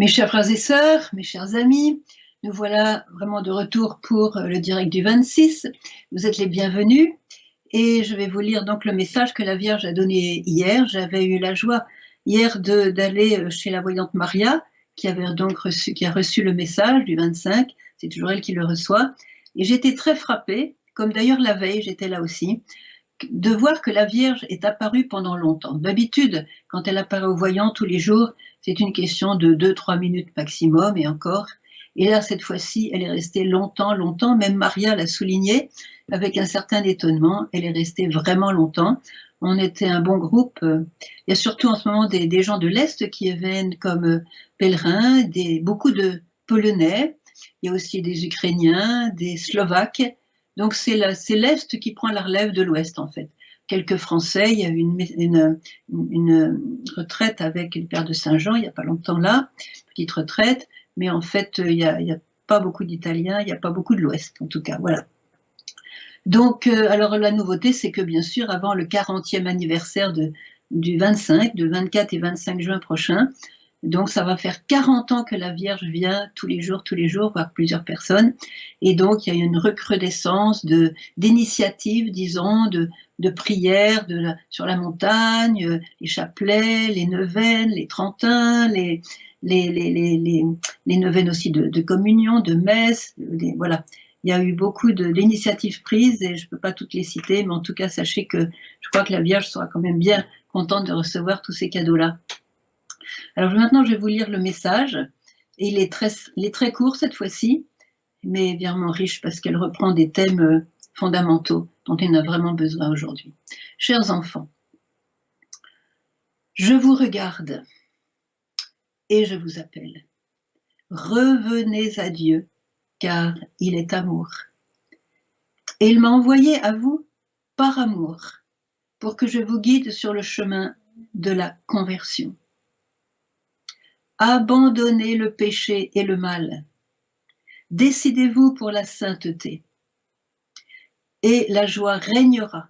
Mes chers frères et sœurs, mes chers amis, nous voilà vraiment de retour pour le direct du 26. Vous êtes les bienvenus et je vais vous lire donc le message que la Vierge a donné hier. J'avais eu la joie hier d'aller chez la voyante Maria qui a reçu le message du 25. C'est toujours elle qui le reçoit. Et j'étais très frappée, comme d'ailleurs la veille, j'étais là aussi, de voir que la Vierge est apparue pendant longtemps. D'habitude, quand elle apparaît aux voyants tous les jours, c'est une question de 2-3 minutes maximum, et encore. Et là, cette fois-ci, elle est restée longtemps, longtemps. Même Maria l'a souligné avec un certain étonnement. Elle est restée vraiment longtemps. On était un bon groupe. Il y a surtout en ce moment des gens de l'Est qui viennent comme pèlerins, beaucoup de Polonais. Il y a aussi des Ukrainiens, des Slovaques. Donc c'est l'Est qui prend la relève de l'Ouest en fait. Quelques Français, il y a eu une retraite avec le père de Saint-Jean il n'y a pas longtemps là, petite retraite, mais en fait il n'y a pas beaucoup d'Italiens, il n'y a pas beaucoup de l'Ouest en tout cas, voilà. Donc alors la nouveauté c'est que bien sûr avant le 40e anniversaire du 25, de 24 et 25 juin prochain, donc ça va faire 40 ans que la Vierge vient tous les jours, voir plusieurs personnes. Et donc il y a une recrudescence d'initiatives, disons, de prières sur la montagne, les chapelets, les neuvaines, les trentins, les neuvaines aussi de communion, de messe, voilà. Il y a eu beaucoup d'initiatives prises et je ne peux pas toutes les citer, mais en tout cas sachez que je crois que la Vierge sera quand même bien contente de recevoir tous ces cadeaux-là. Alors maintenant, je vais vous lire le message. Et il est très court cette fois-ci, mais vraiment riche parce qu'elle reprend des thèmes fondamentaux dont on a vraiment besoin aujourd'hui. Chers enfants, je vous regarde et je vous appelle. Revenez à Dieu, car il est amour. Et il m'a envoyé à vous par amour, pour que je vous guide sur le chemin de la conversion. Abandonnez le péché et le mal. Décidez-vous pour la sainteté, et la joie régnera.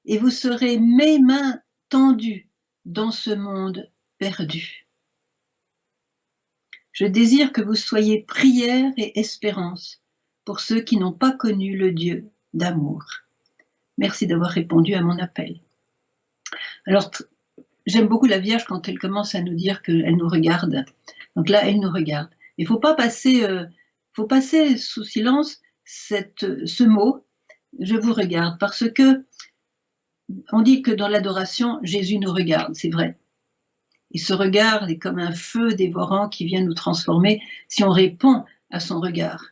Et vous serez mes mains tendues dans ce monde perdu. Je désire que vous soyez prière et espérance pour ceux qui n'ont pas connu le Dieu d'amour. Merci d'avoir répondu à mon appel. Alors, j'aime beaucoup la Vierge quand elle commence à nous dire qu'elle nous regarde. Donc là, elle nous regarde. Il ne faut pas passer sous silence ce mot « je vous regarde » parce que on dit que dans l'adoration, Jésus nous regarde, c'est vrai. Et ce regard est comme un feu dévorant qui vient nous transformer si on répond à son regard.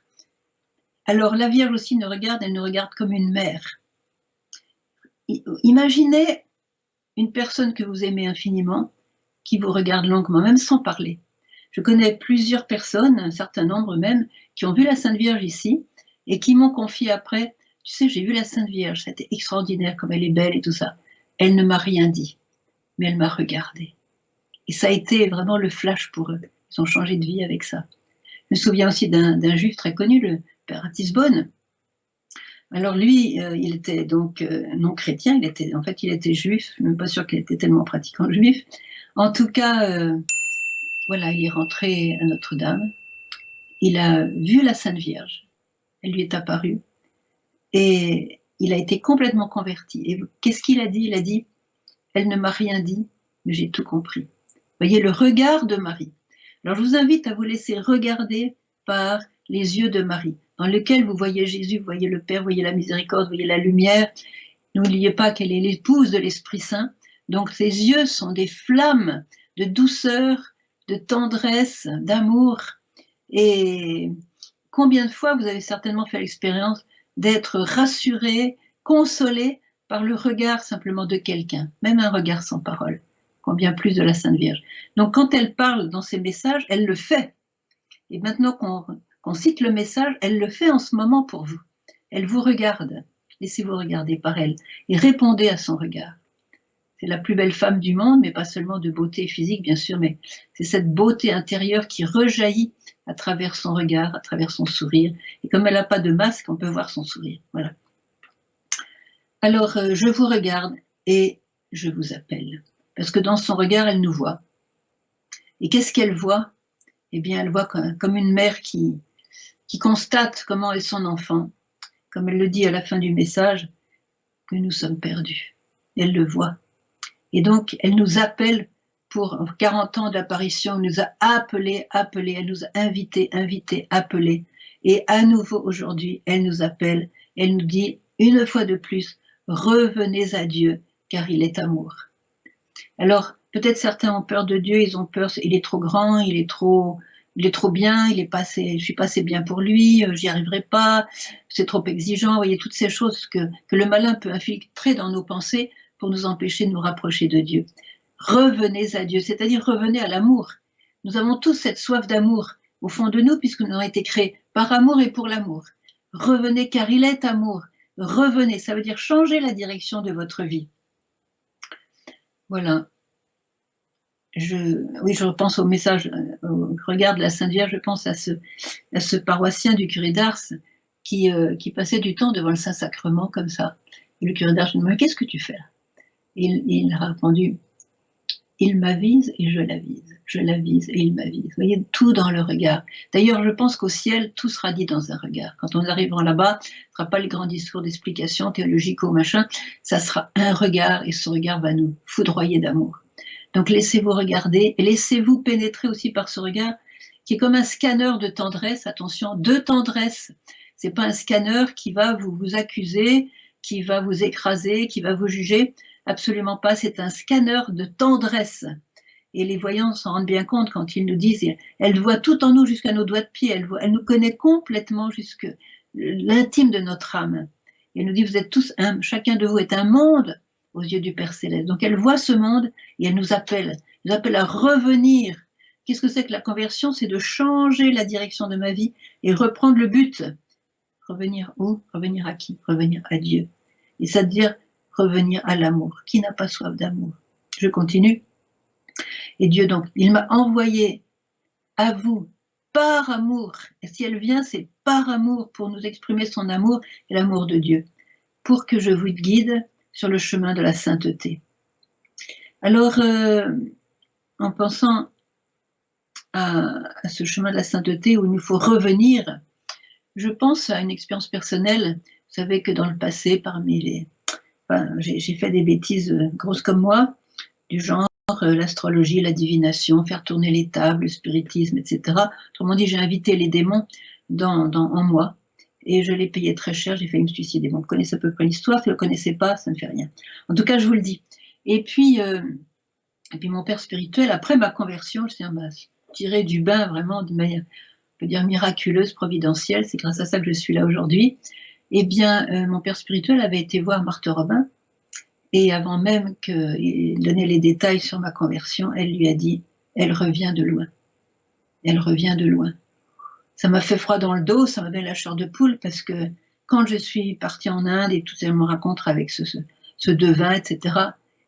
Alors la Vierge aussi nous regarde, elle nous regarde comme une mère. Imaginez une personne que vous aimez infiniment, qui vous regarde longuement, même sans parler. Je connais plusieurs personnes, un certain nombre même, qui ont vu la Sainte Vierge ici et qui m'ont confié après, tu sais, j'ai vu la Sainte Vierge, c'était extraordinaire comme elle est belle et tout ça. Elle ne m'a rien dit, mais elle m'a regardée. Et ça a été vraiment le flash pour eux. Ils ont changé de vie avec ça. Je me souviens aussi d'un juif très connu, le père Ratisbonne. Alors lui, il était donc non chrétien, il était juif, je ne suis même pas sûre qu'il était tellement pratiquant juif. En tout cas, voilà, il est rentré à Notre-Dame, il a vu la Sainte Vierge, elle lui est apparue, et il a été complètement converti. Et qu'est-ce qu'il a dit? Il a dit, elle ne m'a rien dit, mais j'ai tout compris. Vous voyez le regard de Marie. Alors je vous invite à vous laisser regarder par les yeux de Marie, dans lesquels vous voyez Jésus, vous voyez le Père, vous voyez la miséricorde, vous voyez la lumière. N'oubliez pas qu'elle est l'épouse de l'Esprit Saint, donc ses yeux sont des flammes de douceur, de tendresse, d'amour. Et combien de fois vous avez certainement fait l'expérience d'être rassuré, consolé par le regard simplement de quelqu'un, même un regard sans parole, combien plus de la Sainte Vierge. Donc quand elle parle dans ses messages, elle le fait. Et maintenant qu'on cite le message, elle le fait en ce moment pour vous. Elle vous regarde. Laissez-vous regarder par elle et répondez à son regard. C'est la plus belle femme du monde, mais pas seulement de beauté physique, bien sûr, mais c'est cette beauté intérieure qui rejaillit à travers son regard, à travers son sourire. Et comme elle n'a pas de masque, on peut voir son sourire. Voilà. Alors, je vous regarde et je vous appelle. Parce que dans son regard, elle nous voit. Et qu'est-ce qu'elle voit? Eh bien, elle voit comme une mère qui constate comment est son enfant, comme elle le dit à la fin du message, que nous sommes perdus. Elle le voit. Et donc, elle nous appelle pour 40 ans d'apparition, elle nous a appelés, elle nous a invités, appelés. Et à nouveau aujourd'hui, elle nous appelle, elle nous dit une fois de plus, revenez à Dieu, car il est amour. Alors, peut-être certains ont peur de Dieu, ils ont peur, il est trop grand, il est trop bien, je suis pas assez bien pour lui, j'y arriverai pas, c'est trop exigeant. Vous voyez, toutes ces choses que le malin peut infiltrer dans nos pensées pour nous empêcher de nous rapprocher de Dieu. Revenez à Dieu, c'est-à-dire revenez à l'amour. Nous avons tous cette soif d'amour au fond de nous, puisque nous avons été créés par amour et pour l'amour. Revenez, car il est amour. Revenez, ça veut dire changer la direction de votre vie. Voilà. Je repense au message, au regard de la Sainte Vierge, je pense à ce paroissien du curé d'Ars qui passait du temps devant le Saint-Sacrement comme ça. Et le curé d'Ars lui demandait: qu'est-ce que tu fais là? Il a répondu: il m'avise et je l'avise, je l'avise et il m'avise. Vous voyez, tout dans le regard. D'ailleurs, je pense qu'au ciel, tout sera dit dans un regard. Quand on arrivera là-bas, ce ne sera pas le grand discours d'explication théologique ou machin, ça sera un regard, et ce regard va nous foudroyer d'amour. Donc laissez-vous regarder et laissez-vous pénétrer aussi par ce regard qui est comme un scanner de tendresse, attention, de tendresse. C'est pas un scanner qui va vous accuser, qui va vous écraser, qui va vous juger. Absolument pas, c'est un scanner de tendresse. Et les voyants s'en rendent bien compte quand ils nous disent, elle voit tout en nous jusqu'à nos doigts de pied, elle nous connaît complètement jusque l'intime de notre âme. Et elle nous dit, vous êtes tous chacun de vous est un monde aux yeux du Père Céleste. Donc elle voit ce monde et elle nous appelle à revenir. Qu'est-ce que c'est que la conversion? C'est de changer la direction de ma vie et reprendre le but. Revenir où? Revenir à qui? Revenir à Dieu. Et ça veut dire revenir à l'amour. Qui n'a pas soif d'amour? Je continue. Et Dieu, donc, il m'a envoyé à vous par amour. Et si elle vient, c'est par amour, pour nous exprimer son amour et l'amour de Dieu, pour que je vous guide sur le chemin de la sainteté. Alors, en pensant à ce chemin de la sainteté où il nous faut revenir, je pense à une expérience personnelle. Vous savez que dans le passé, j'ai fait des bêtises grosses comme moi, du genre l'astrologie, la divination, faire tourner les tables, le spiritisme, etc. Autrement dit, j'ai invité les démons en moi et je l'ai payé très cher, j'ai failli me suicider. Bon, vous connaissez à peu près l'histoire, si vous ne le connaissez pas, ça ne fait rien. En tout cas, je vous le dis. Et puis mon père spirituel, après ma conversion, je m'a tiré du bain vraiment de manière, on peut dire, miraculeuse, providentielle. C'est grâce à ça que je suis là aujourd'hui. Eh bien, mon père spirituel avait été voir Marthe Robin, et avant même qu'il donnait les détails sur ma conversion, elle lui a dit: elle revient de loin. Elle revient de loin. Ça m'a fait froid dans le dos, ça m'a donné la chair de poule, parce que quand je suis partie en Inde et tout, elle me rencontre avec ce devin, etc.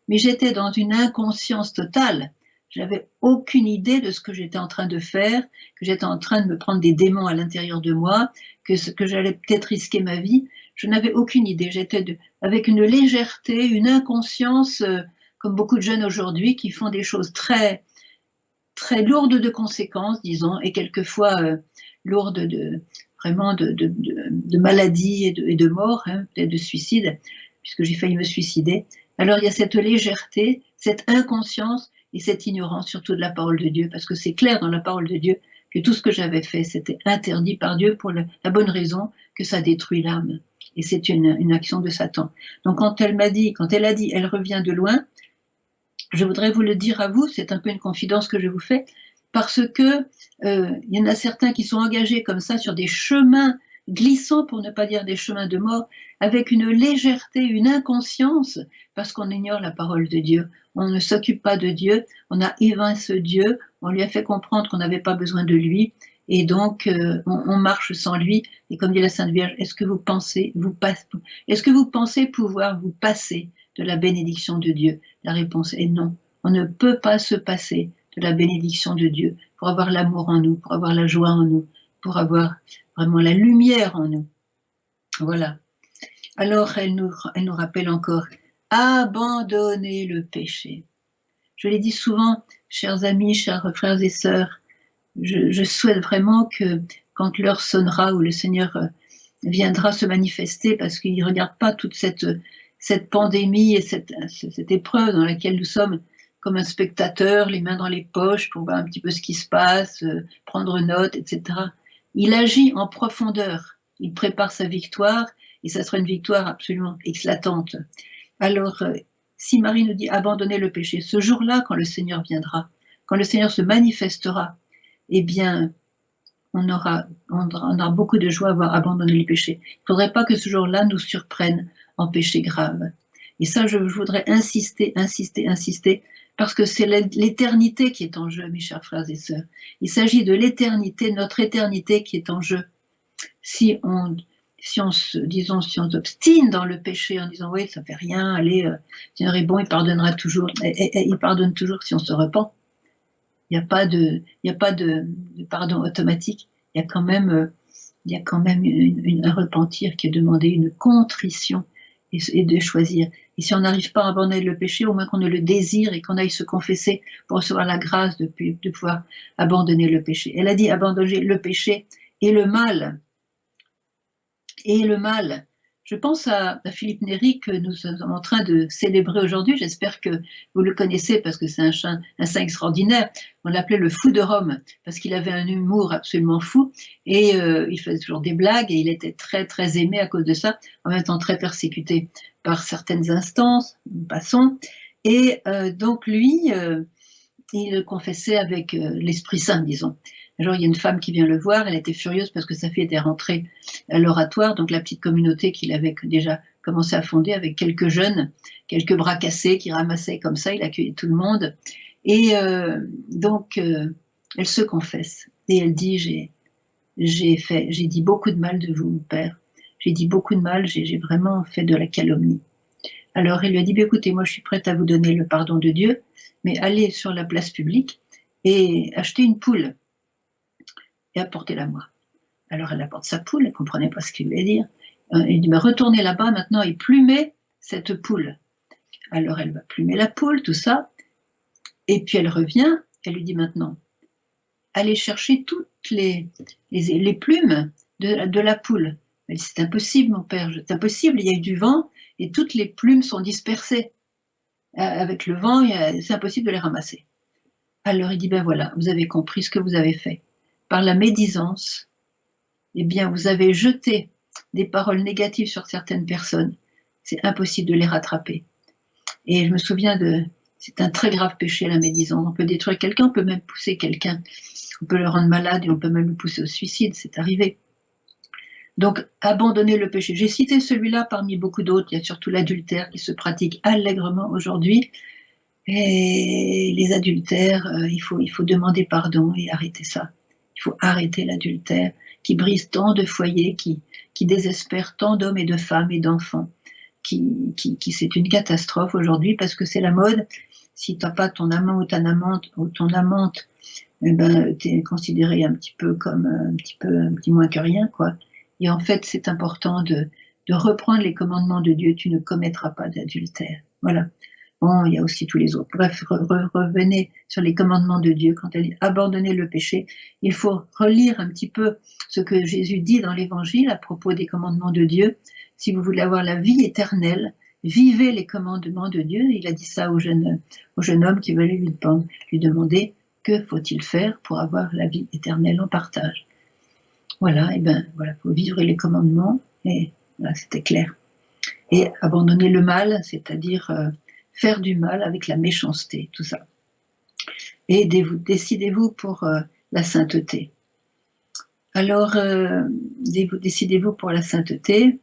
Mais j'étais dans une inconscience totale. Je n'avais aucune idée de ce que j'étais en train de faire, que j'étais en train de me prendre des démons à l'intérieur de moi, que j'allais peut-être risquer ma vie. Je n'avais aucune idée. J'étais avec une légèreté, une inconscience, comme beaucoup de jeunes aujourd'hui qui font des choses très, très lourdes de conséquences, disons, et quelquefois lourdes vraiment de maladies et de mort, hein, peut-être de suicide, puisque j'ai failli me suicider. Alors il y a cette légèreté, cette inconscience et cette ignorance surtout de la parole de Dieu, parce que c'est clair dans la parole de Dieu que tout ce que j'avais fait, c'était interdit par Dieu pour la bonne raison que ça détruit l'âme. Et c'est une action de Satan. Donc quand elle a dit, elle revient de loin, je voudrais vous le dire à vous, c'est un peu une confidence que je vous fais, parce que il y en a certains qui sont engagés comme ça sur des chemins glissants, pour ne pas dire des chemins de mort, avec une légèreté, une inconscience, parce qu'on ignore la parole de Dieu. On ne s'occupe pas de Dieu, on a évincé Dieu, on lui a fait comprendre qu'on n'avait pas besoin de lui, et donc on marche sans lui. Et comme dit la Sainte Vierge, est-ce que vous pensez pouvoir vous passer de la bénédiction de Dieu? La réponse est non. On ne peut pas se passer de la bénédiction de Dieu pour avoir l'amour en nous, pour avoir la joie en nous, pour avoir vraiment la lumière en nous. Voilà. Alors elle nous rappelle encore: abandonnez le péché. Je l'ai dit souvent, chers amis, chers frères et sœurs, je souhaite vraiment que quand l'heure sonnera où le Seigneur viendra se manifester, parce qu'il ne regarde pas toute cette pandémie et cette épreuve dans laquelle nous sommes comme un spectateur, les mains dans les poches pour voir un petit peu ce qui se passe, prendre note, etc. Il agit en profondeur, il prépare sa victoire et ça sera une victoire absolument éclatante. Alors, si Marie nous dit abandonner le péché, ce jour-là, quand le Seigneur viendra, quand le Seigneur se manifestera, eh bien, on aura beaucoup de joie à avoir abandonné le péché. Il ne faudrait pas que ce jour-là nous surprenne en péché grave. Et ça, je voudrais insister, parce que c'est l'éternité qui est en jeu, mes chers frères et sœurs. Il s'agit de l'éternité, notre éternité qui est en jeu. Si on s'obstine dans le péché en disant oui, ça fait rien, allez, le Seigneur est bon, il pardonnera toujours, et il pardonne toujours si on se repent. Il n'y a pas de pardon automatique. Il y a quand même un repentir qui est demandé, une contrition et de choisir. Et si on n'arrive pas à abandonner le péché, au moins qu'on ne le désire et qu'on aille se confesser pour recevoir la grâce de pouvoir abandonner le péché. Elle a dit abandonner le péché et le mal. Et le mal. Je pense à Philippe Néri que nous sommes en train de célébrer aujourd'hui. J'espère que vous le connaissez parce que c'est un saint extraordinaire. On l'appelait le fou de Rome parce qu'il avait un humour absolument fou et il faisait toujours des blagues et il était très très aimé à cause de ça, en même temps très persécuté par certaines instances, passons. Et donc lui, il confessait avec l'Esprit Saint, disons. Un jour, il y a une femme qui vient le voir, elle était furieuse parce que sa fille était rentrée à l'oratoire, donc la petite communauté qu'il avait déjà commencé à fonder avec quelques jeunes, quelques bras cassés qui ramassaient comme ça, il accueillait tout le monde. Et donc, elle se confesse et elle dit, j'ai dit beaucoup de mal de vous, mon père. J'ai dit beaucoup de mal, j'ai vraiment fait de la calomnie. Alors il lui a dit, écoutez, moi je suis prête à vous donner le pardon de Dieu, mais allez sur la place publique et achetez une poule et apportez-la moi. Alors elle apporte sa poule, elle ne comprenait pas ce qu'il voulait dire. Il dit, retournez là-bas maintenant et plumez cette poule. Alors elle va plumer la poule, tout ça, et puis elle revient, elle lui dit maintenant, allez chercher toutes les plumes de la poule. Elle dit, c'est impossible mon père, c'est impossible, il y a eu du vent et toutes les plumes sont dispersées. Avec le vent, c'est impossible de les ramasser. Alors il dit, ben voilà, vous avez compris ce que vous avez fait. Par la médisance, eh bien, vous avez jeté des paroles négatives sur certaines personnes. C'est impossible de les rattraper. Et je me souviens c'est un très grave péché, la médisance. On peut détruire quelqu'un, on peut même pousser quelqu'un. On peut le rendre malade et on peut même le pousser au suicide, c'est arrivé. Donc, abandonner le péché. J'ai cité celui-là parmi beaucoup d'autres. Il y a surtout l'adultère qui se pratique allègrement aujourd'hui. Et les adultères, il faut demander pardon et arrêter ça. Il faut arrêter l'adultère qui brise tant de foyers, qui désespère tant d'hommes et de femmes et d'enfants. C'est une catastrophe aujourd'hui parce que c'est la mode. Si tu n'as pas ton amant ou ton amante, eh ben, tu es considéré un petit peu comme un petit moins que rien, quoi. Et en fait, c'est important de reprendre les commandements de Dieu. Tu ne commettras pas d'adultère. Voilà. Bon, il y a aussi tous les autres. Bref, revenez sur les commandements de Dieu. Quand elle dit abandonner le péché, il faut relire un petit peu ce que Jésus dit dans l'Évangile à propos des commandements de Dieu. Si vous voulez avoir la vie éternelle, vivez les commandements de Dieu. Il a dit ça au jeune homme qui voulait lui demander que faut-il faire pour avoir la vie éternelle en partage. Voilà, et ben voilà, faut vivre les commandements et voilà, c'était clair. Et abandonner le mal, c'est-à-dire faire du mal avec la méchanceté, tout ça. Et décidez-vous pour la sainteté. Alors, décidez-vous pour la sainteté.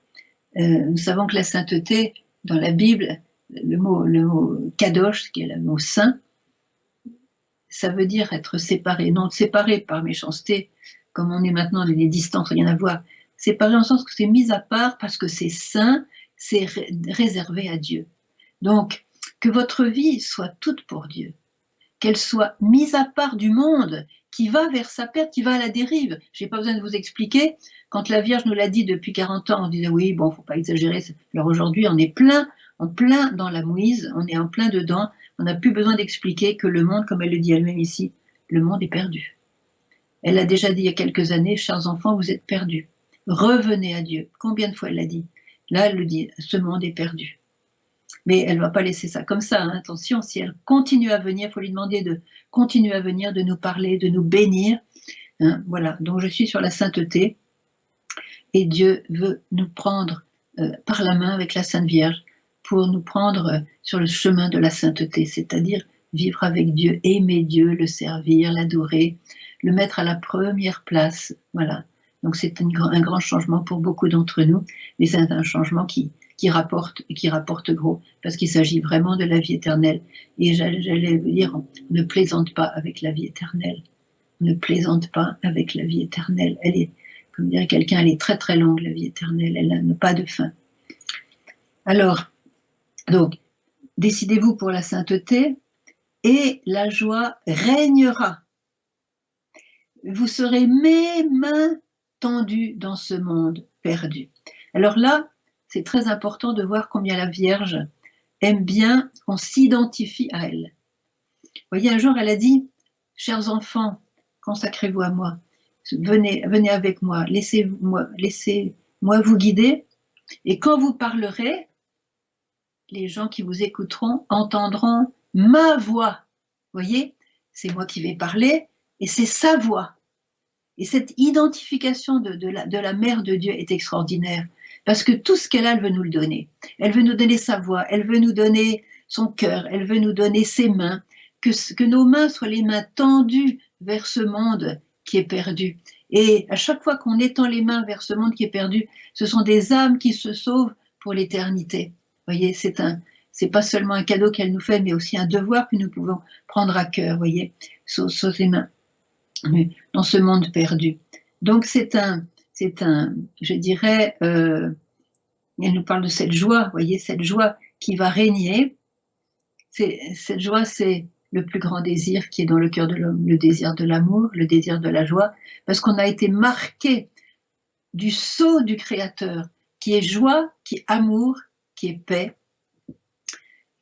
Nous savons que la sainteté, dans la Bible, le mot kadosh, qui est le mot saint, ça veut dire être séparé, non séparé par méchanceté, comme on est maintenant, les distances, rien à voir. Séparé dans le sens que c'est mis à part parce que c'est saint, c'est réservé à Dieu. Donc, que votre vie soit toute pour Dieu, qu'elle soit mise à part du monde qui va vers sa perte, qui va à la dérive. Je n'ai pas besoin de vous expliquer. Quand la Vierge nous l'a dit depuis 40 ans, on disait oui, bon, faut pas exagérer. Alors aujourd'hui, on est en plein dans la mouise, on est en plein dedans. On n'a plus besoin d'expliquer que le monde, comme elle le dit elle-même ici, le monde est perdu. Elle a déjà dit il y a quelques années, chers enfants, vous êtes perdus. Revenez à Dieu. Combien de fois elle l'a dit? Là, elle le dit, ce monde est perdu. Mais elle ne va pas laisser ça comme ça, hein. Attention, si elle continue à venir, il faut lui demander de continuer à venir, de nous parler, de nous bénir. Hein, voilà, donc je suis sur la sainteté et Dieu veut nous prendre par la main avec la Sainte Vierge pour nous prendre sur le chemin de la sainteté, c'est-à-dire vivre avec Dieu, aimer Dieu, le servir, l'adorer, le mettre à la première place. Voilà. Donc c'est un grand changement pour beaucoup d'entre nous, mais c'est un changement qui rapporte gros, parce qu'il s'agit vraiment de la vie éternelle. Et j'allais dire, on ne plaisante pas avec la vie éternelle. On ne plaisante pas avec la vie éternelle. Elle est, comme dirait quelqu'un, elle est très très longue, la vie éternelle. Elle n'a pas de fin. Alors, donc, décidez-vous pour la sainteté et la joie régnera. Vous serez mes mains tendues dans ce monde perdu. Alors là, c'est très important de voir combien la Vierge aime bien qu'on s'identifie à elle. Vous voyez, un jour, elle a dit, chers enfants, consacrez-vous à moi, venez avec moi, laissez-moi vous guider, et quand vous parlerez, les gens qui vous écouteront entendront ma voix. Vous voyez, c'est moi qui vais parler, et c'est sa voix. Et cette identification de la Mère de Dieu est extraordinaire, parce que tout ce qu'elle a, elle veut nous le donner. Elle veut nous donner sa voix, elle veut nous donner son cœur, elle veut nous donner ses mains, que nos mains soient les mains tendues vers ce monde qui est perdu. Et à chaque fois qu'on étend les mains vers ce monde qui est perdu, ce sont des âmes qui se sauvent pour l'éternité. Vous voyez, c'est pas seulement un cadeau qu'elle nous fait, mais aussi un devoir que nous pouvons prendre à cœur, vous voyez, sur ses mains, dans ce monde perdu. Donc c'est un, je dirais, elle nous parle de cette joie, vous voyez, cette joie qui va régner. Cette joie, c'est le plus grand désir qui est dans le cœur de l'homme, le désir de l'amour, le désir de la joie, parce qu'on a été marqué du sceau du Créateur, qui est joie, qui est amour, qui est paix,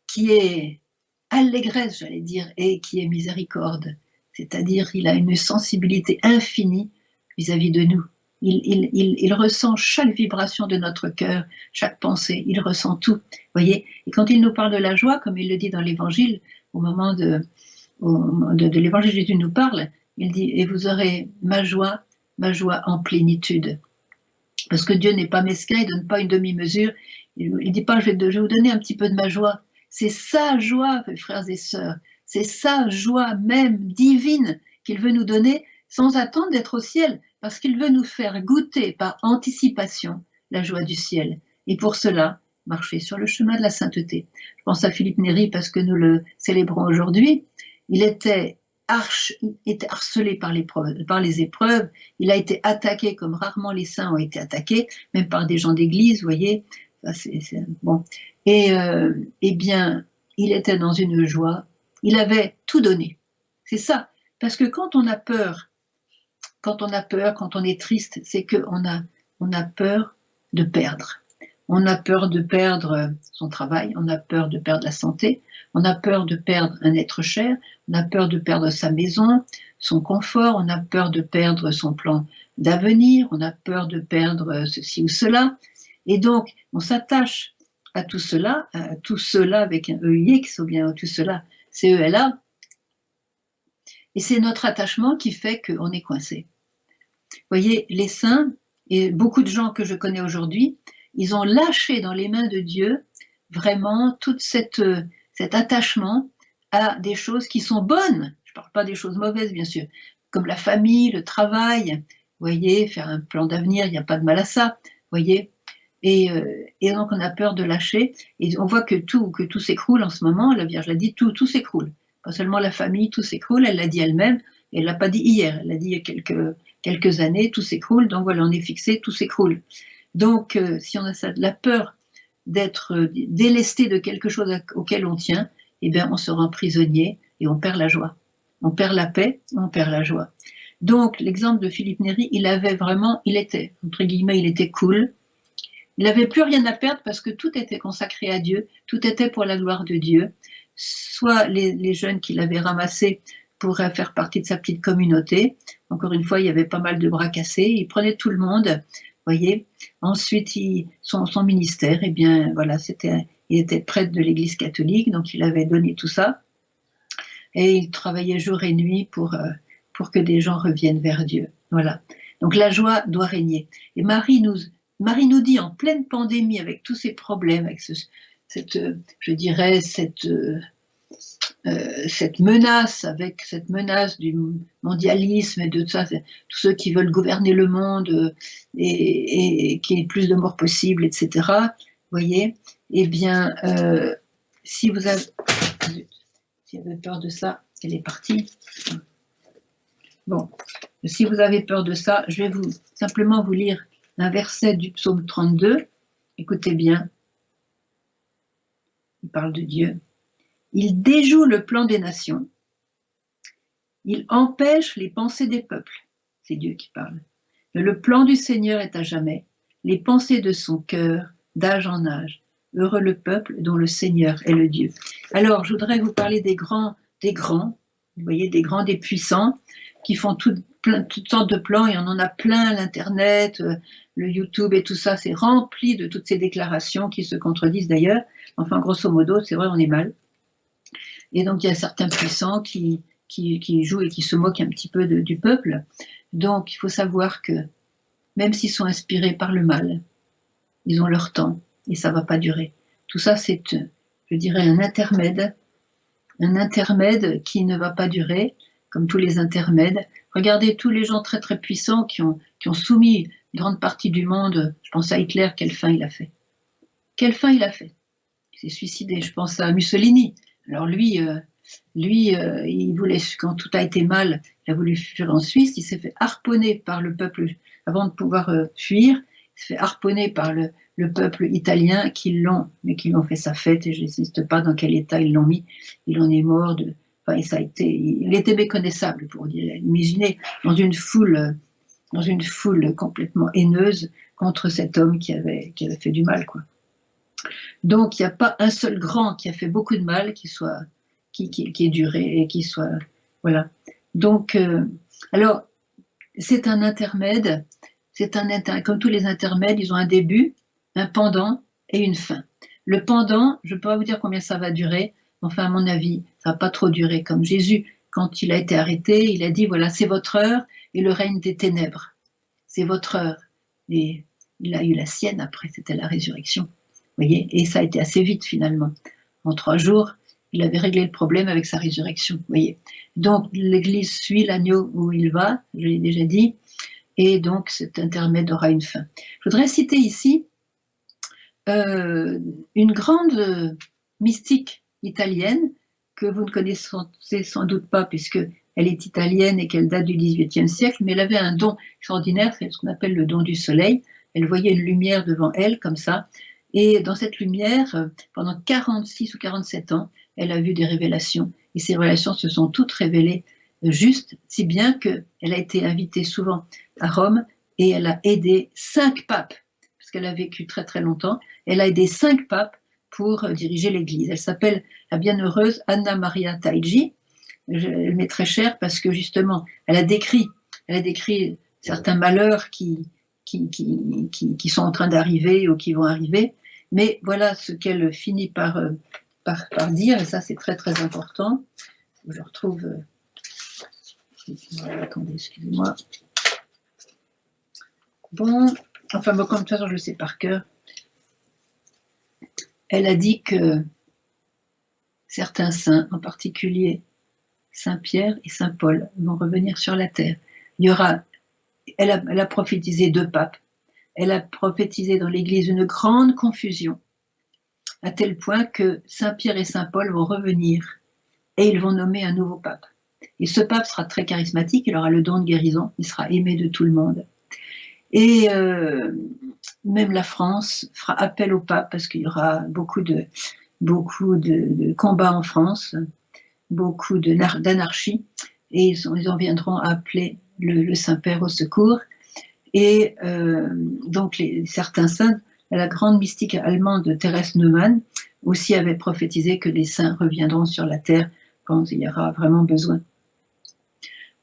qui est allégresse, j'allais dire, et qui est miséricorde. C'est-à-dire, il a une sensibilité infinie vis-à-vis de nous. Il ressent chaque vibration de notre cœur, chaque pensée, il ressent tout. Voyez. Et quand il nous parle de la joie, comme il le dit dans l'Évangile, au moment de l'Évangile, Jésus nous parle, il dit « Et vous aurez ma joie en plénitude ». Parce que Dieu n'est pas mesquin, il ne donne pas une demi-mesure. Il ne dit pas « je vais vous donner un petit peu de ma joie ». C'est sa joie, frères et sœurs. C'est sa joie même divine qu'il veut nous donner sans attendre d'être au ciel, parce qu'il veut nous faire goûter par anticipation la joie du ciel. Et pour cela, marcher sur le chemin de la sainteté. Je pense à Philippe Néri parce que nous le célébrons aujourd'hui. Il était harcelé par les épreuves, il a été attaqué comme rarement les saints ont été attaqués, même par des gens d'église, vous voyez. Bon. Et bien, il était dans une joie, il avait tout donné. C'est ça, parce que quand on a peur, quand on est triste, c'est qu'on a peur de perdre. On a peur de perdre son travail, on a peur de perdre la santé, on a peur de perdre un être cher, on a peur de perdre sa maison, son confort, on a peur de perdre son plan d'avenir, on a peur de perdre ceci ou cela. Et donc, on s'attache à tout cela avec un EIX, ou bien tout cela, CELA, et c'est notre attachement qui fait qu'on est coincé. Vous voyez, les saints, et beaucoup de gens que je connais aujourd'hui, ils ont lâché dans les mains de Dieu vraiment tout cet attachement à des choses qui sont bonnes. Je ne parle pas des choses mauvaises, bien sûr, comme la famille, le travail, vous voyez, faire un plan d'avenir, il n'y a pas de mal à ça, vous voyez. Et donc on a peur de lâcher, et on voit que tout s'écroule en ce moment, la Vierge l'a dit, tout s'écroule. Pas seulement la famille, tout s'écroule, elle l'a dit elle-même, et elle ne l'a pas dit hier, elle l'a dit il y a quelques années, tout s'écroule, donc voilà, on est fixé, tout s'écroule. Donc, si on a ça, de la peur d'être délesté de quelque chose auquel on tient, eh bien, on se rend prisonnier et on perd la joie. On perd la paix, on perd la joie. Donc, l'exemple de Philippe Néri, il était, entre guillemets, il était cool. Il n'avait plus rien à perdre parce que tout était consacré à Dieu, tout était pour la gloire de Dieu. soit les jeunes qu'il avait ramassés pourraient faire partie de sa petite communauté. Encore une fois, il y avait pas mal de bras cassés, il prenait tout le monde, voyez. Ensuite, son ministère, eh bien, voilà, il était prêtre de l'Église catholique, donc il avait donné tout ça. Et il travaillait jour et nuit pour que des gens reviennent vers Dieu. Voilà. Donc la joie doit régner. Et Marie nous dit, en pleine pandémie, avec tous ces problèmes, avec je dirais, cette menace du mondialisme et de ça, tous ceux qui veulent gouverner le monde et qu'il y ait plus de morts possible, etc. Voyez, eh bien, si vous avez peur de ça, elle est partie. Bon, si vous avez peur de ça, je vais simplement vous lire un verset du psaume 32. Écoutez bien. Il parle de Dieu. Il déjoue le plan des nations. Il empêche les pensées des peuples. C'est Dieu qui parle. Mais le plan du Seigneur est à jamais. Les pensées de son cœur, d'âge en âge. Heureux le peuple dont le Seigneur est le Dieu. Alors, je voudrais vous parler des grands, vous voyez, des grands, des puissants, qui font toutes sortes de plans, et on en a plein, l'Internet, le YouTube et tout ça, c'est rempli de toutes ces déclarations qui se contredisent d'ailleurs. Enfin, grosso modo, c'est vrai, on est mal. Et donc, il y a certains puissants qui jouent et qui se moquent un petit peu du peuple. Donc, il faut savoir que, même s'ils sont inspirés par le mal, ils ont leur temps, et ça ne va pas durer. Tout ça, c'est, je dirais, un intermède qui ne va pas durer, comme tous les intermèdes. Regardez tous les gens très très puissants qui ont soumis une grande partie du monde. Je pense à Hitler, quelle fin il a fait? Quelle fin il a fait? Il s'est suicidé. Je pense à Mussolini. Alors lui, il voulait, quand tout a été mal, il a voulu fuir en Suisse, il s'est fait harponner par le peuple avant de pouvoir fuir. Il s'est fait harponner par le peuple italien qui l'ont fait sa fête, et je n'insiste pas dans quel état ils l'ont mis. Il en est mort il était méconnaissable, pour dire. Imaginez dans une foule complètement haineuse contre cet homme qui avait fait du mal, quoi. Donc il n'y a pas un seul grand qui a fait beaucoup de mal qui ait duré et qui soit, voilà. Donc alors c'est un intermède. Comme tous les intermèdes, ils ont un début, un pendant et une fin. Le pendant, je ne peux pas vous dire combien ça va durer, enfin à mon avis, ça ne va pas trop durer. Comme Jésus, quand il a été arrêté, il a dit, voilà, c'est votre heure et le règne des ténèbres. C'est votre heure. Et il a eu la sienne après, c'était la résurrection. Vous voyez, et ça a été assez vite finalement. En 3 jours, il avait réglé le problème avec sa résurrection. Vous voyez. Donc l'Église suit l'agneau où il va, je l'ai déjà dit, et donc cet intermède aura une fin. Je voudrais citer ici une grande mystique italienne que vous ne connaissez sans doute pas puisqu'elle est italienne et qu'elle date du XVIIIe siècle, mais elle avait un don extraordinaire, c'est ce qu'on appelle le don du soleil. Elle voyait une lumière devant elle comme ça, et dans cette lumière, pendant 46 ou 47 ans, elle a vu des révélations, et ces révélations se sont toutes révélées justes, si bien qu'elle a été invitée souvent à Rome, et elle a aidé 5 papes, parce qu'elle a vécu très très longtemps. Elle a aidé 5 papes pour diriger l'Église. Elle s'appelle la bienheureuse Anna Maria Taigi. Elle m'est très chère parce que justement, elle a décrit certains malheurs qui sont en train d'arriver ou qui vont arriver. Mais voilà ce qu'elle finit par dire, et ça c'est très très important. Je retrouve... attendez, excusez-moi. Bon, enfin bon, comme de toute façon je le sais par cœur. Elle a dit que certains saints, en particulier Saint Pierre et Saint Paul, vont revenir sur la terre. Elle a prophétisé 2 papes. Elle a prophétisé dans l'Église une grande confusion, à tel point que Saint Pierre et Saint Paul vont revenir et ils vont nommer un nouveau pape. Et ce pape sera très charismatique, il aura le don de guérison, il sera aimé de tout le monde. Et même la France fera appel au pape parce qu'il y aura beaucoup de combats en France, beaucoup d'anarchie, et ils en viendront à appeler le Saint-Père au secours. Et donc certains saints, la grande mystique allemande Thérèse Neumann aussi avait prophétisé que les saints reviendront sur la terre quand il y aura vraiment besoin.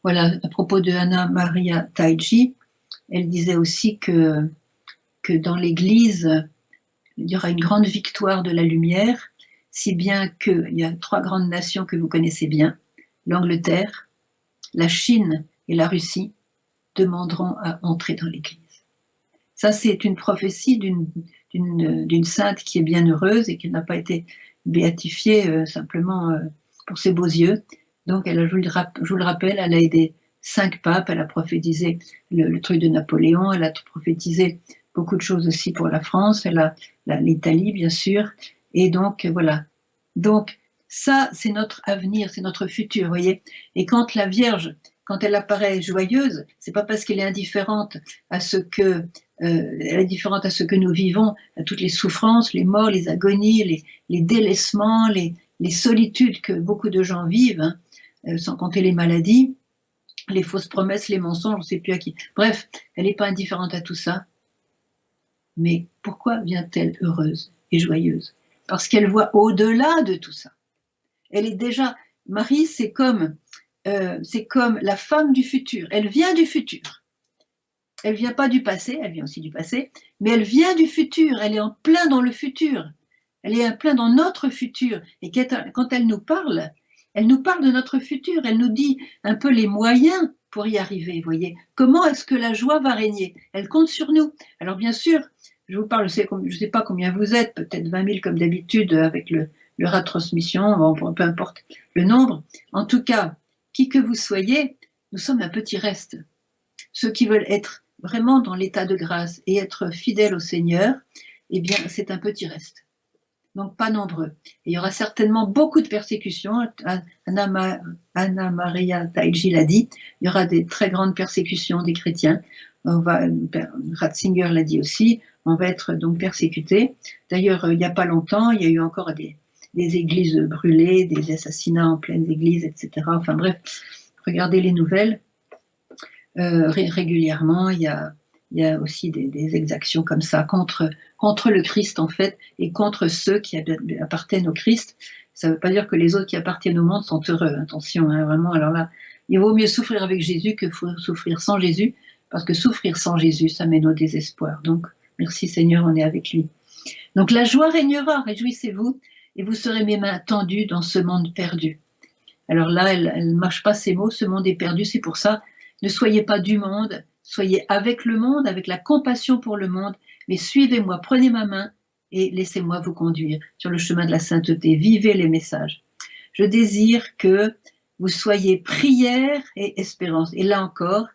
Voilà, à propos de Anna Maria Taiji, elle disait aussi que dans l'Église, il y aura une grande victoire de la lumière, si bien qu'il y a 3 grandes nations que vous connaissez bien, l'Angleterre, la Chine et la Russie, demanderont à entrer dans l'Église. Ça, c'est une prophétie d'une sainte qui est bien heureuse et qui n'a pas été béatifiée simplement pour ses beaux yeux. Donc, je vous le rappelle, elle a aidé 5 papes, elle a prophétisé le truc de Napoléon, elle a prophétisé beaucoup de choses aussi pour la France, elle a l'Italie, bien sûr. Et donc, voilà. Donc, ça, c'est notre avenir, c'est notre futur, vous voyez. Et quand la Vierge, quand elle apparaît joyeuse, c'est pas parce qu'elle est indifférente à ce que elle est différente à ce que nous vivons, à toutes les souffrances, les morts, les agonies, les délaissements, les solitudes que beaucoup de gens vivent, hein, sans compter les maladies, les fausses promesses, les mensonges, on ne sait plus à qui. Bref, elle n'est pas indifférente à tout ça. Mais pourquoi vient-elle heureuse et joyeuse? Parce qu'elle voit au-delà de tout ça. Elle est déjà... Marie, c'est comme la femme du futur. Elle vient du futur. Elle vient pas du passé, elle vient aussi du passé, mais elle vient du futur, elle est en plein dans le futur, elle est en plein dans notre futur. Et quand elle nous parle de notre futur, elle nous dit un peu les moyens pour y arriver, vous voyez. Comment est-ce que la joie va régner? Elle compte sur nous. Alors bien sûr, je vous parle, je ne sais pas combien vous êtes, peut-être 20 000 comme d'habitude avec le retransmission, bon, peu importe le nombre. En tout cas, qui que vous soyez, nous sommes un petit reste. Ceux qui veulent être vraiment dans l'état de grâce et être fidèles au Seigneur, eh bien, c'est un petit reste. Donc, pas nombreux. Et il y aura certainement beaucoup de persécutions. Anna Maria Taiji l'a dit, il y aura des très grandes persécutions des chrétiens. Ratzinger l'a dit aussi, on va être donc persécutés. D'ailleurs, il n'y a pas longtemps, il y a eu encore des églises brûlées, des assassinats en pleine église, etc. Enfin bref, regardez les nouvelles. Régulièrement, il y a aussi des exactions comme ça contre le Christ en fait, et contre ceux qui appartiennent au Christ. Ça ne veut pas dire que les autres qui appartiennent au monde sont heureux, attention, hein, vraiment. Alors là, il vaut mieux souffrir avec Jésus que souffrir sans Jésus, parce que souffrir sans Jésus, ça mène au désespoir. Donc, merci Seigneur, on est avec lui. Donc la joie régnera, réjouissez-vous, et vous serez mes mains tendues dans ce monde perdu. Alors là, elle ne mâche pas ces mots, ce monde est perdu, c'est pour ça. Ne soyez pas du monde, soyez avec le monde, avec la compassion pour le monde, mais suivez-moi, prenez ma main et laissez-moi vous conduire sur le chemin de la sainteté. Vivez les messages. Je désire que vous soyez prière et espérance. Et là encore,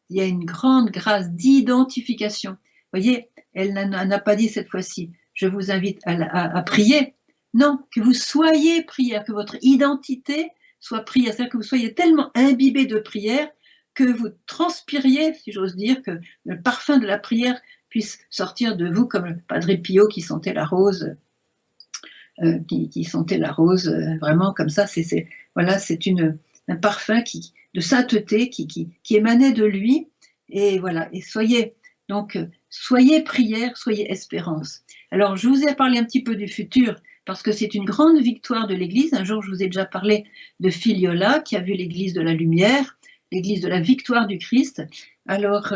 il y a une grande grâce d'identification. Vous voyez, elle n'a pas dit cette fois-ci, je vous invite à prier. Non, que vous soyez prière, que votre identité soit prière. C'est-à-dire que vous soyez tellement imbibé de prière que vous transpiriez, si j'ose dire, que le parfum de la prière puisse sortir de vous comme le Padre Pio qui sentait la rose, qui sentait la rose vraiment comme ça. Voilà, c'est un parfum de sainteté qui émanait de lui. Et voilà, et soyez prière, soyez espérance. Alors, je vous ai parlé un petit peu du futur, parce que c'est une grande victoire de l'Église. Un jour, je vous ai déjà parlé de Filiola, qui a vu l'Église de la lumière, l'Église de la victoire du Christ. Alors,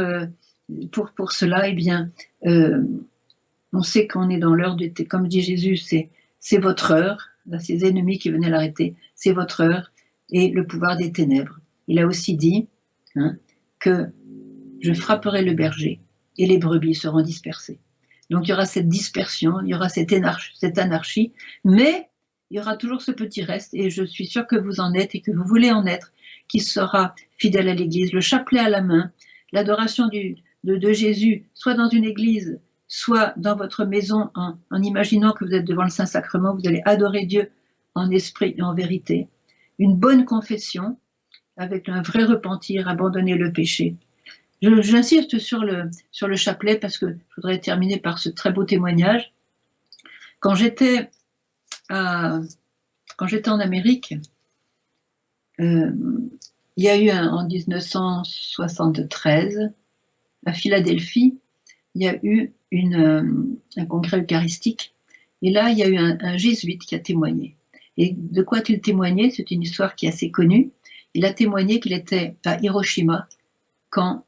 pour cela, eh bien, on sait qu'on est dans l'heure du thé. Comme dit Jésus, c'est votre heure. Là, ses ennemis qui venaient l'arrêter, c'est votre heure et le pouvoir des ténèbres. Il a aussi dit que je frapperai le berger et les brebis seront dispersées. Donc il y aura cette dispersion, il y aura cette anarchie, mais il y aura toujours ce petit reste, et je suis sûre que vous en êtes et que vous voulez en être, qui sera fidèle à l'Église, le chapelet à la main, l'adoration de Jésus, soit dans une église, soit dans votre maison, en imaginant que vous êtes devant le Saint-Sacrement, vous allez adorer Dieu en esprit et en vérité. Une bonne confession, avec un vrai repentir, abandonner le péché. J'insiste sur le chapelet parce que je voudrais terminer par ce très beau témoignage. Quand j'étais en Amérique, il y a eu en 1973, à Philadelphie, il y a eu un congrès eucharistique Et là, il y a eu un jésuite qui a témoigné. Et de quoi a-t-il témoigné? C'est une histoire qui est assez connue. Il a témoigné qu'il était à Hiroshima quand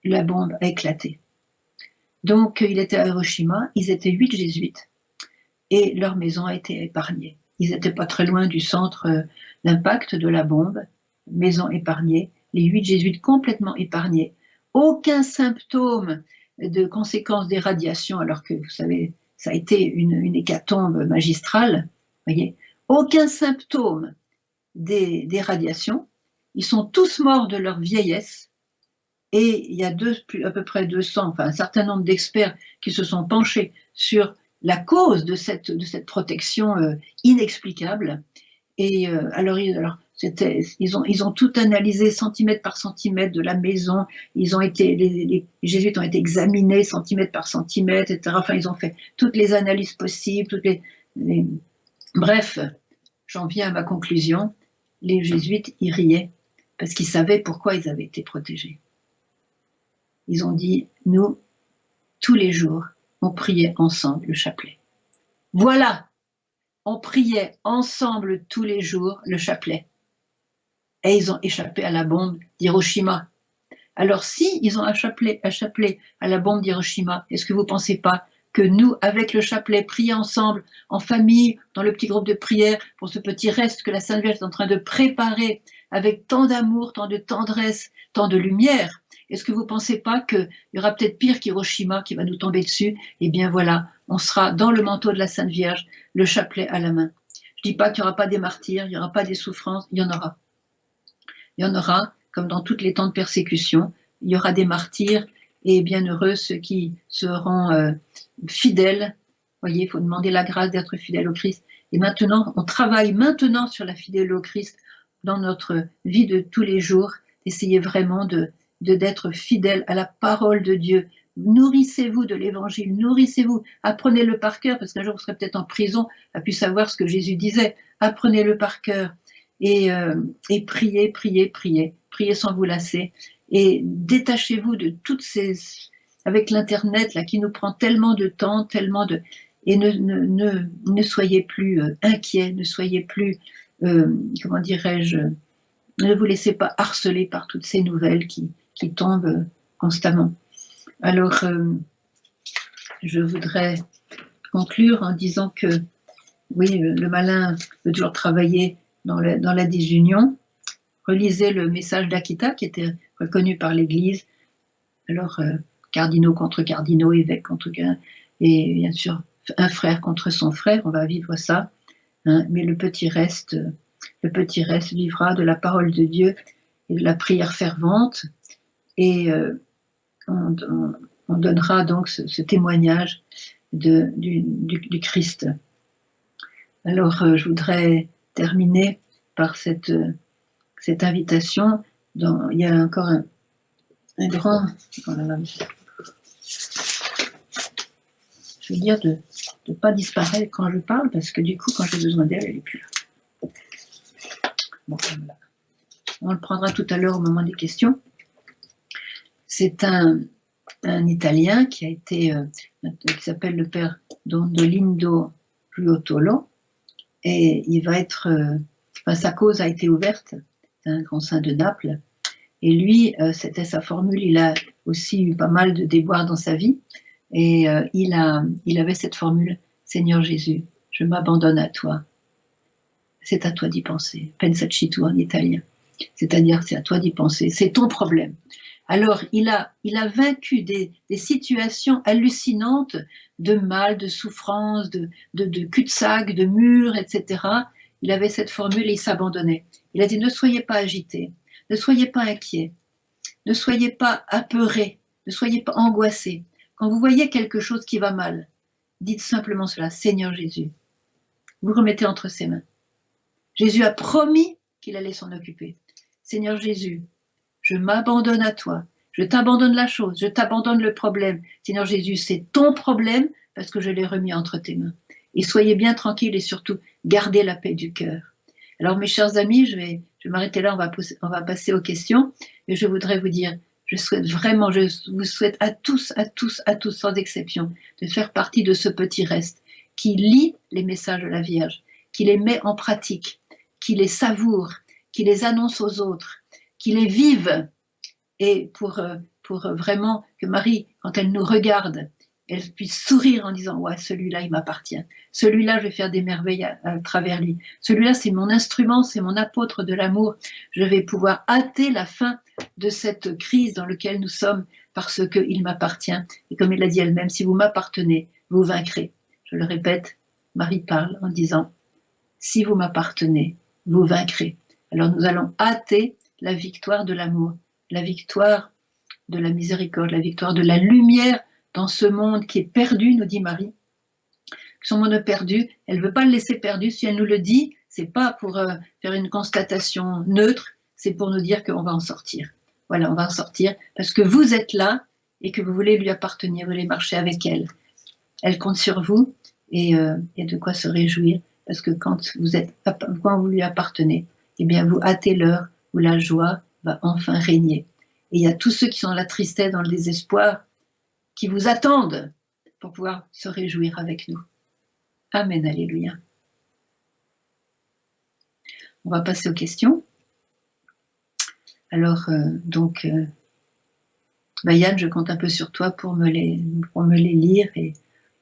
la bombe a éclaté. Donc, il était à Hiroshima, ils étaient 8 jésuites, et leur maison a été épargnée. Ils n'étaient pas très loin du centre d'impact de la bombe, maison épargnée, les 8 jésuites complètement épargnés. Aucun symptôme de conséquences des radiations, alors que, vous savez, ça a été une hécatombe magistrale, voyez. Aucun symptôme des radiations. Ils sont tous morts de leur vieillesse. Et il y a à peu près 200, enfin un certain nombre d'experts qui se sont penchés sur la cause de cette protection inexplicable. Et alors ils ont tout analysé centimètre par centimètre de la maison. Les jésuites ont été examinés centimètre par centimètre, etc. Enfin, ils ont fait toutes les analyses possibles, bref, j'en viens à ma conclusion. Les jésuites, ils riaient parce qu'ils savaient pourquoi ils avaient été protégés. Ils ont dit, nous, tous les jours, on priait ensemble le chapelet. Voilà, on priait ensemble tous les jours le chapelet. Et ils ont échappé à la bombe d'Hiroshima. Alors si ils ont échappé à la bombe d'Hiroshima, est-ce que vous ne pensez pas que nous, avec le chapelet, prier ensemble, en famille, dans le petit groupe de prière, pour ce petit reste que la Sainte Vierge est en train de préparer avec tant d'amour, tant de tendresse, tant de lumière, est-ce que vous ne pensez pas qu'il y aura peut-être pire qu'Hiroshima qui va nous tomber dessus? Eh bien voilà, on sera dans le manteau de la Sainte Vierge, le chapelet à la main. Je ne dis pas qu'il n'y aura pas des martyrs, il n'y aura pas des souffrances, il y en aura. Il y en aura, comme dans toutes les temps de persécution, il y aura des martyrs, et bienheureux ceux qui seront fidèles. Vous voyez, il faut demander la grâce d'être fidèle au Christ. Et maintenant, on travaille maintenant sur la fidélité au Christ dans notre vie de tous les jours. Essayez vraiment d'être fidèle à la parole de Dieu. Nourrissez-vous de l'évangile, nourrissez-vous, apprenez-le par cœur, parce qu'un jour vous serez peut-être en prison à pu savoir ce que Jésus disait. Apprenez-le par cœur et priez, priez, priez, priez sans vous lasser. Et détachez-vous de toutes ces... avec l'internet là qui nous prend tellement de temps, et ne soyez plus inquiets, ne soyez plus, comment dirais-je, ne vous laissez pas harceler par toutes ces nouvelles qui tombent constamment. Alors, je voudrais conclure en disant que, oui, le malin veut toujours travailler dans la désunion. Relisez le message d'Akita qui était reconnu par l'Église. Alors, cardinaux contre cardinaux, évêques contre et bien sûr, un frère contre son frère, on va vivre ça. Hein, mais le petit reste vivra de la parole de Dieu et de la prière fervente. Et on donnera donc ce témoignage du Christ. Alors, je voudrais terminer par cette invitation. Il y a encore un grand... Oh là là, je veux dire de ne pas disparaître quand je parle, parce que du coup, quand j'ai besoin d'elle, elle n'est plus là. Bon, voilà. On le prendra tout à l'heure au moment des questions. C'est un Italien qui s'appelle le père Dondolindo Ruotolo, et il va être... sa cause a été ouverte, c'est un grand saint de Naples, et lui, c'était sa formule. Il a aussi eu pas mal de déboires dans sa vie, et il avait cette formule: Seigneur Jésus, je m'abandonne à toi, c'est à toi d'y penser, pensaci tu en italien, c'est-à-dire c'est à toi d'y penser, c'est ton problème. Alors il a vaincu des situations hallucinantes de mal, de souffrance, de cul-de-sac, de murs, etc. Il avait cette formule et il s'abandonnait. Il a dit: ne soyez pas agités, ne soyez pas inquiets, ne soyez pas apeurés, ne soyez pas angoissés. Quand vous voyez quelque chose qui va mal, dites simplement cela: Seigneur Jésus, vous remettez entre ses mains. Jésus a promis qu'il allait s'en occuper. Seigneur Jésus, je m'abandonne à toi, je t'abandonne la chose, je t'abandonne le problème. Seigneur Jésus, c'est ton problème parce que je l'ai remis entre tes mains. Et soyez bien tranquilles et surtout, gardez la paix du cœur. Alors mes chers amis, je vais m'arrêter là, on va passer aux questions. Et je voudrais vous dire, je vous souhaite à tous, sans exception, de faire partie de ce petit reste qui lit les messages de la Vierge, qui les met en pratique, qui les savoure, qui les annonce aux autres, qui les vive, et pour vraiment que Marie, quand elle nous regarde, elle puisse sourire en disant « Ouais, celui-là, il m'appartient. Celui-là, je vais faire des merveilles à travers lui. Celui-là, c'est mon instrument, c'est mon apôtre de l'amour. Je vais pouvoir hâter la fin de cette crise dans laquelle nous sommes parce qu'il m'appartient. Et comme elle l'a dit elle-même, si vous m'appartenez, vous vaincrez. » Je le répète, Marie parle en disant « Si vous m'appartenez, vous vaincrez. » Alors nous allons hâter la victoire de l'amour, la victoire de la miséricorde, la victoire de la lumière dans ce monde qui est perdu, nous dit Marie. Son monde est perdu, elle ne veut pas le laisser perdu. Si elle nous le dit, ce n'est pas pour faire une constatation neutre, c'est pour nous dire qu'on va en sortir. Voilà, on va en sortir parce que vous êtes là et que vous voulez lui appartenir, vous voulez marcher avec elle. Elle compte sur vous et de quoi se réjouir parce que quand vous lui appartenez, eh bien vous hâtez l'heure où la joie va enfin régner. Et il y a tous ceux qui sont dans la tristesse, dans le désespoir, qui vous attendent pour pouvoir se réjouir avec nous. Amen, alléluia. On va passer aux questions. Alors, Yann, je compte un peu sur toi pour me les lire et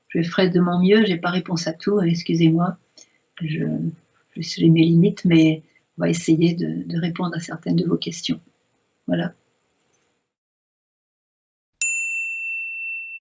je ferai de mon mieux. Je n'ai pas réponse à tout, excusez-moi. Je sais mes limites, mais on va essayer de répondre à certaines de vos questions. Voilà.